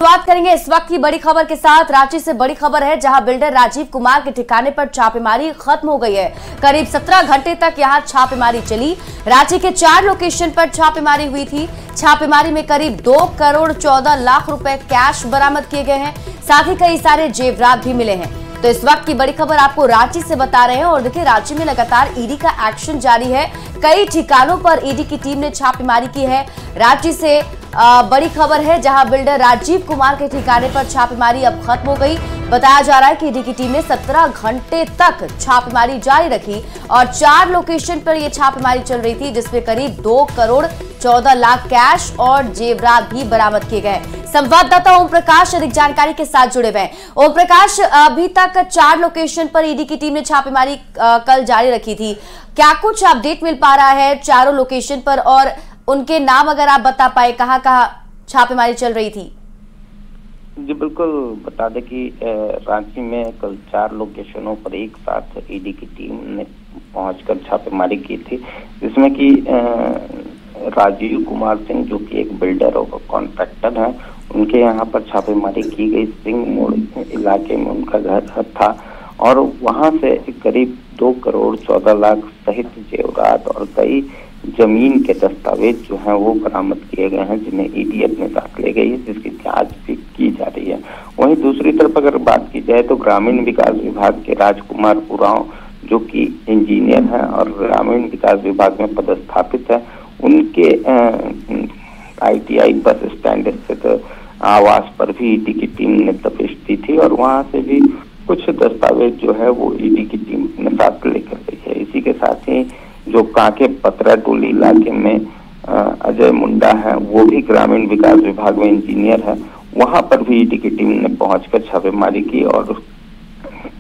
बात करेंगे इस वक्त की बड़ी खबर के साथ। रांची से बड़ी खबर है, जहां बिल्डर राजीव कुमार के ठिकाने पर छापेमारी खत्म हो गई है। करीब 17 घंटे तक यहां छापेमारी चली। रांची के 4 लोकेशन पर छापेमारी हुई थी। छापेमारी में करीब 2 करोड़ 14 लाख रुपए कैश बरामद किए गए हैं। साथ ही कई सारे जेवरात भी मिले हैं। तो इस वक्त की बड़ी खबर आपको रांची से बता रहे हैं। और देखिए, रांची में लगातार ईडी का एक्शन जारी है। कई ठिकानों पर ईडी की टीम ने छापेमारी की है। रांची से बड़ी खबर है, जहां बिल्डर राजीव कुमार के ठिकाने पर छापेमारी अब खत्म हो गई। बताया जा रहा है कि ईडी की टीम ने 17 घंटे तक छापेमारी जारी रखी और 4 लोकेशन पर यह छापेमारी चल रही थी, जिसमें करीब 2 करोड़ 14 लाख कैश और जेवरात भी बरामद किए गए। संवाददाता ओम प्रकाश अधिक जानकारी के साथ जुड़े हुए हैं। ओम प्रकाश, अभी तक 4 लोकेशन पर ईडी की टीम ने छापेमारी कल जारी रखी थी। क्या कुछ अपडेट मिल पा रहा है चारों लोकेशन पर, और उनके नाम अगर आप बता पाए, कहां छापेमारी चल रही थी? जी बिल्कुल, बता दें कि रांची में कल 4 लोकेशनों पर एक साथ ईडी की टीम ने पहुंचकर छापेमारी की थी, जिसमें कि राजीव कुमार सिंह, जो कि एक बिल्डर और कॉन्ट्रैक्टर हैं, उनके यहाँ पर छापेमारी की गई। सिंह मोड़ इलाके में उनका घर था और वहां से करीब 2 करोड़ 14 लाख सहित जेवरात और कई जमीन के दस्तावेज जो हैं वो बरामद किए गए हैं, जिन्हें ईडी अपने साथ ले गई है, जिसकी जांच भी की जा रही है। वहीं दूसरी तरफ अगर बात की जाए तो ग्रामीण विकास विभाग के राजकुमार उरांव, जो कि इंजीनियर हैं और ग्रामीण विकास विभाग में पदस्थापित है, उनके ITI बस स्टैंड स्थित आवास पर भी ईडी की टीम ने तफ्तीश की थी और वहां से भी कुछ दस्तावेज जो है वो ईडी की टीम अपने साथ लेकर गई है। इसी के साथ ही जो कांके पतरा टोली इलाके में अजय मुंडा है, वो भी ग्रामीण विकास विभाग में इंजीनियर है, वहां पर भी ईडी की टीम ने पहुंचकर छापेमारी की और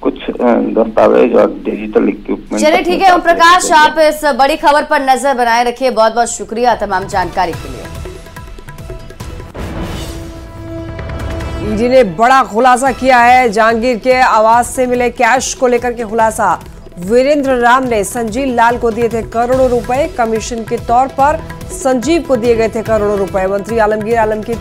कुछ दस्तावेज और डिजिटल इक्विपमेंट। चलिए ठीक है ओम प्रकाश, आप इस बड़ी खबर पर नजर बनाए रखिए। बहुत बहुत शुक्रिया तमाम जानकारी के लिए। ईडी ने बड़ा खुलासा किया है। जहांगीर के आवास से मिले कैश को लेकर के खुलासा। वीरेंद्र राम ने संजीव लाल को दिए थे करोड़ों रुपए। कमीशन के तौर पर संजीव को दिए गए थे करोड़ों रुपए। मंत्री आलमगीर आलम के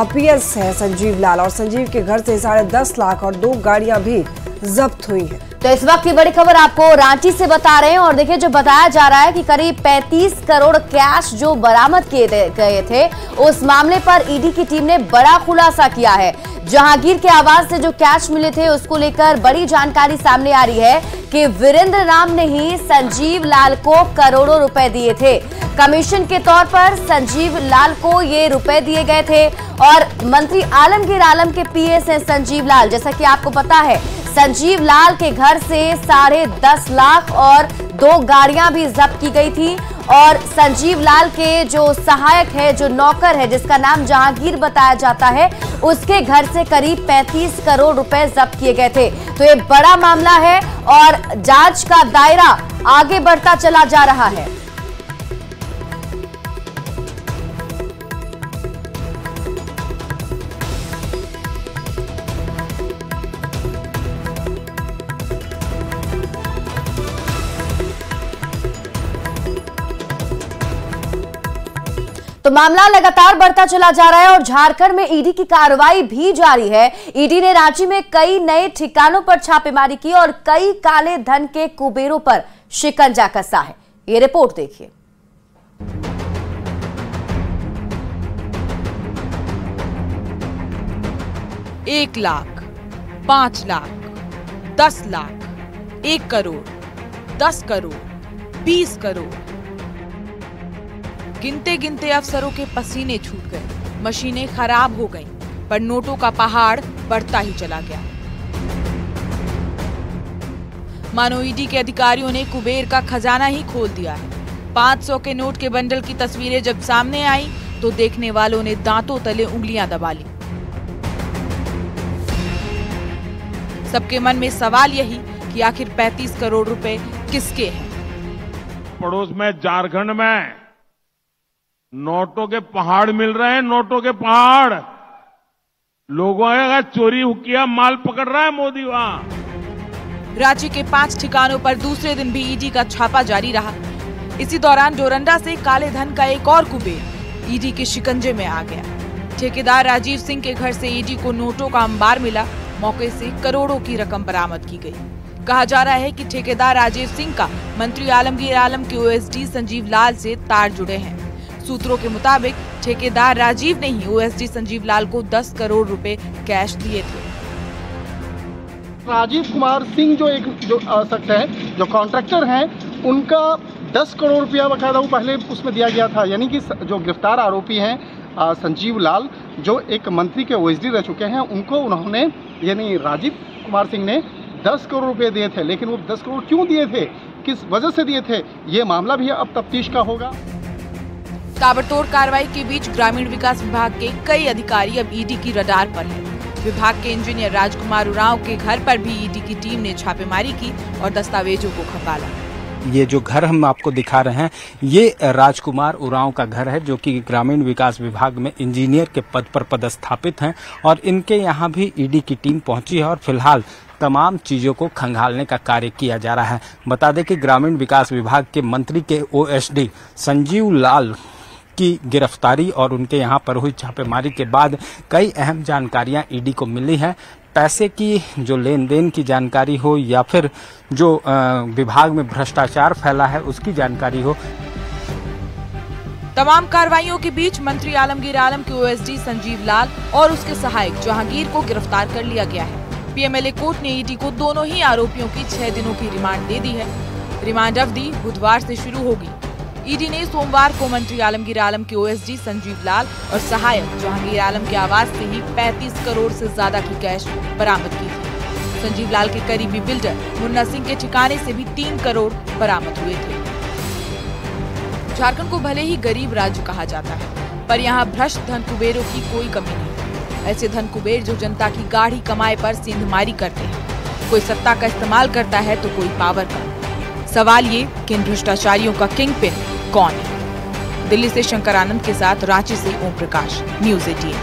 PS है संजीव लाल और संजीव के घर से 10.5 लाख और 2 गाड़ियां भी जब्त हुई हैं। तो इस वक्त की बड़ी खबर आपको रांची से बता रहे हैं। और देखिए, जो बताया जा रहा है कि करीब 35 करोड़ कैश जो बरामद किए गए थे, उस मामले पर ईडी की टीम ने बड़ा खुलासा किया है। जहांगीर के आवास से जो कैश मिले थे, उसको लेकर बड़ी जानकारी सामने आ रही है कि वीरेंद्र राम ने ही संजीव लाल को करोड़ों रुपए दिए थे। कमीशन के तौर पर संजीव लाल को ये रुपए दिए गए थे और मंत्री आलमगीर आलम के PS हैं संजीव लाल। जैसा कि आपको पता है, संजीव लाल के घर से 10.5 लाख और 2 गाड़ियां भी जब्त की गई थी। और संजीव लाल के जो सहायक है, जो नौकर है, जिसका नाम जहांगीर बताया जाता है, उसके घर से करीब 35 करोड़ रुपए जब्त किए गए थे। तो ये बड़ा मामला है और जांच का दायरा आगे बढ़ता चला जा रहा है। तो मामला लगातार बढ़ता चला जा रहा है और झारखंड में ईडी की कार्रवाई भी जारी है। ईडी ने रांची में कई नए ठिकानों पर छापेमारी की और कई काले धन के कुबेरों पर शिकंजा कसा है। ये रिपोर्ट देखिए। 1 लाख, 5 लाख, 10 लाख, 1 करोड़, 10 करोड़, 20 करोड़। गिनते गिनते अफसरों के पसीने छूट गए, मशीनें खराब हो गईं, पर नोटों का पहाड़ बढ़ता ही चला गया। मानो ईडी के अधिकारियों ने कुबेर का खजाना ही खोल दिया है। 500 के नोट के बंडल की तस्वीरें जब सामने आई तो देखने वालों ने दांतों तले उंगलियां दबा ली। सबके मन में सवाल यही कि आखिर 35 करोड़ रुपए किसके हैं। पड़ोस में झारखंड में नोटों के पहाड़ मिल रहे हैं, नोटों के पहाड़। लोगों का चोरी किया माल पकड़ रहा है मोदी वहां। रांची के 5 ठिकानों पर दूसरे दिन भी ईडी का छापा जारी रहा। इसी दौरान डोरंडा से काले धन का एक और कुबेर ईडी के शिकंजे में आ गया। ठेकेदार राजीव सिंह के घर से ईडी को नोटों का अंबार मिला। मौके से करोड़ों की रकम बरामद की गई। कहा जा रहा है कि ठेकेदार राजीव सिंह का मंत्री आलमगीर आलम के ओएसडी संजीव लाल से तार जुड़े हैं। सूत्रों के मुताबिक ठेकेदार राजीव ने ही ओएसडी संजीव लाल को 10 करोड़ रुपए कैश दिए थे। राजीव कुमार सिंह जो शख्स है, जो कॉन्ट्रैक्टर हैं, उनका 10 करोड़ रुपया बकायदा वो पहले उसमें दिया गया था। यानी कि जो गिरफ्तार आरोपी हैं संजीव लाल, जो एक मंत्री के ओएसडी रह चुके हैं, उनको उन्होंने यानी राजीव कुमार सिंह ने 10 करोड़ रुपए दिए थे। लेकिन वो 10 करोड़ क्यों दिए थे, किस वजह से दिए थे, ये मामला भी अब तफ्तीश का होगा। ताबड़तोड़ कार्रवाई के बीच ग्रामीण विकास विभाग के कई अधिकारी अब ईडी की रडार पर हैं। विभाग के इंजीनियर राजकुमार उरांव के घर पर भी ईडी की टीम ने छापेमारी की और दस्तावेजों को खंगाला। ये जो घर हम आपको दिखा रहे हैं, ये राजकुमार उरांव का घर है, जो कि ग्रामीण विकास विभाग में इंजीनियर के पद पर पदस्थापित हैं और इनके यहाँ भी ईडी की टीम पहुंची है और फिलहाल तमाम चीजों को खंगालने का कार्य किया जा रहा है। बता दें कि ग्रामीण विकास विभाग के मंत्री के ओएसडी संजीव लाल की गिरफ्तारी और उनके यहाँ पर हुई छापेमारी के बाद कई अहम जानकारियां ईडी को मिली हैं। पैसे की जो लेन देन की जानकारी हो या फिर जो विभाग में भ्रष्टाचार फैला है उसकी जानकारी हो। तमाम कार्रवाइयों के बीच मंत्री आलमगीर आलम के ओएसडी संजीव लाल और उसके सहायक जहांगीर को गिरफ्तार कर लिया गया है। पीएमएलए कोर्ट ने ईडी को दोनों ही आरोपियों की 6 दिनों की रिमांड दे दी है। रिमांड अवधि बुधवार से शुरू होगी। ईडी ने सोमवार को मंत्री आलमगीर आलम के ओएसडी संजीव लाल और सहायक जहांगीर आलम के आवास से ही 35 करोड़ से ज्यादा की कैश बरामद की थी। संजीव लाल के करीबी बिल्डर मुन्ना सिंह के ठिकाने से भी 3 करोड़ बरामद हुए थे। झारखंड को भले ही गरीब राज्य कहा जाता है, पर यहाँ भ्रष्ट धन कुबेरों की कोई कमी नहीं। ऐसे धन कुबेर जो जनता की गाढ़ी कमाई पर सेंधमारी करते हैं। कोई सत्ता का इस्तेमाल करता है तो कोई पावर का। सवाल ये कि इन भ्रष्टाचारियों का किंग पिन कौन है? दिल्ली से शंकर आनंद के साथ रांची से ओम प्रकाश, न्यूज़ 18।